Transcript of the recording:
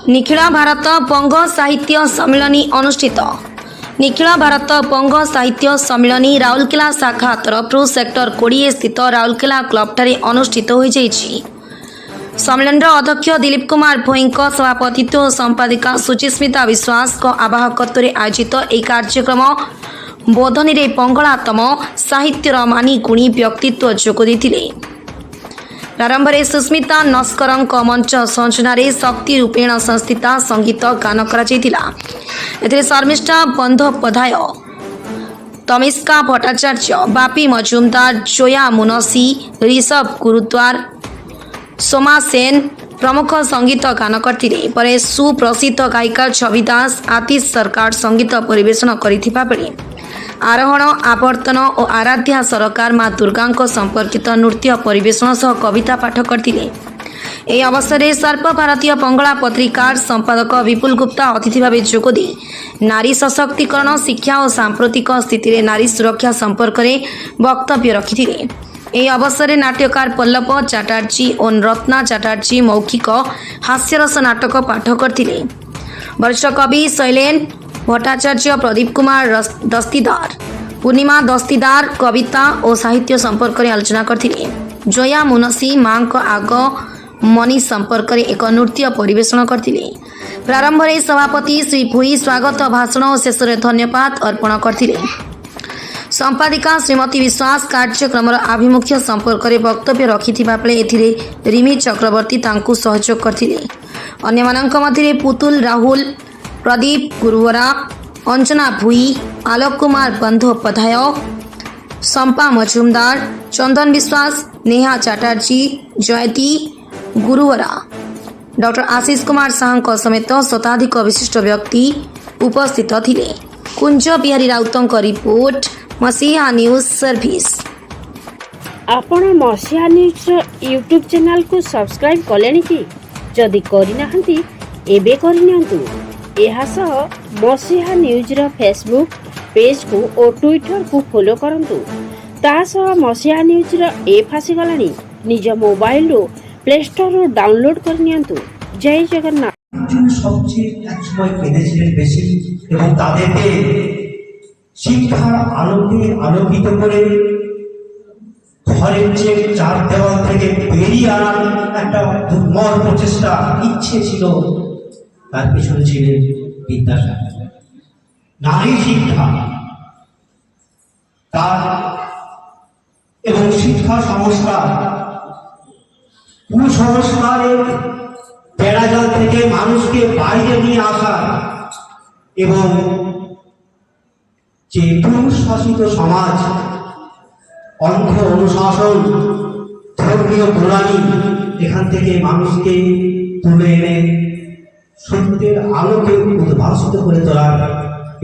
निखिल भारत पंग साहित्य सम्मिलनी अनुष्ठित। निखिल भारत पंग साहित्य सम्मिलनी राउरकेला शाखा तरफ सेक्टर 20 स्थित राउरकेला क्लब ठारे अनुष्ठित हो जाइछि। सम्मेलन अध्यक्ष दिलीप कुमार भोई सभापतित्व और संपादिका सुचिस्मिता विश्वास आवाहकत्व आयोजित एक कार्यक्रम बोधनी रे पंगलातम साहित्यर मानी गुणी व्यक्तित्व जोगदेइथिले। प्रारंभ में सुस्मिता नस्कर मंच संरचना शक्ति रूपेण संस्थिता संगीत गान कर शर्मिष्ठा बंदोपाध्याय, तमिस्का भट्टाचार्य, बापी मजुमदार, जोया मुनसी, ऋषभ गुरुद्वार, सोमा सेन प्रमुख संगीत गान करथिले। पर सुप्रसिद्ध गायिका छवि दास, आतिश सरकार संगीत परिवेषण करिथिबा बेले आरोहण, आवर्तन और आराध्या सरकार माँ दुर्गा संपर्कित नृत्य परिवेषण सह कविता पाठ करथिले। এই অবসরে সর্বভারতীয় বঙ্গলা পত্রিকার সম্পাদক বিপুল গুপ্তা অতিথি ভাবে যোগদে নারী সশক্তিকরণ, শিক্ষা ও সাম্প্রতিক স্থিতিরে নারী সুরক্ষা সম্পর্কে বক্তব্য রাখিଥିଲେ। এই অবসরে নাট্যকার পল্লব চ্যাটার্জি ও রত্না চ্যাটার্জি মৌখিক হাস্যরস নাটক পাঠ করଥିଲେ। বরিষ্ঠ কবি শৈলেন भट्टाचार्य, प्रदीप कुमार दस्तीदार, पूर्णिमा दस्तीदार कविता और साहित्य संपर्क में आलोचना करथिले। जोया मुनसी माँ आगमनी संपर्क में एक नृत्य परिवेषण करथिले। प्रारंभ में सभापति श्री भोई स्वागत भाषण और शेष में धन्यवाद अर्पण करथिले। संपादिका श्रीमती विश्वास कार्यक्रम आभिमुख्य संपर्क में वक्तव्य रखिथिबा बेले एथिरे रिमी चक्रवर्ती तांकु सहयोग करथिले। अन्यमानंक मध्य पुतुल राहुल, प्रदीप गुरुवरा, अंजना भुई, आलोक कुमार बंदोपाध्याय, संपा मजुमदार, चंदन विश्वास, नेहा चैटार्जी, जयती गुरुवरा, डॉक्टर आशीष कुमार साहू समेत शताधिक विशिष्ट व्यक्ति उपस्थित थिले। कुंज बिहारी राउतों रिपोर्ट, मसीहा न्यूज सर्विस। आपण मसीहा न्यूज यूट्यूब चैनल को सब्सक्राइब कलेनि कि जदि करिनाहंती एबे करिनियंतु। यह मसीहा न्यूज फेसबुक पेज को और ट्विटर को फॉलो करंतु। तासह मसीहा न्यूज ऐप आसीगलानी, निज मोबाइल रो प्ले स्टोर रो डाउनलोड करनियंतु। जय जगन्नाथ। সবচেয়ে একসময় কেঁদেছিলেন বেশি এবং তাদেরকে শিক্ষার আলোকে আলোকিত করে ঘরের যে চার দেওয়াল থেকে বেরিয়ে আনার একটা দুর্মর প্রচেষ্টা ইচ্ছে ছিল। তার পিছনে ছিলেন বিদ্যাসাগর। নারী শিক্ষা তার এবং শিক্ষা সংস্কার, কুসংস্কারের বেড়াজাল থেকে মানুষকে বাইরে নিয়ে আসা এবং যে পুরুষ শাসিত সমাজ, অন্ধ অনুশাসন, ধর্মীয় গোড়ামি, এখান থেকে মানুষকে তুলে এনে সত্যের আলোকে উদ্ভাসিত করে তোলার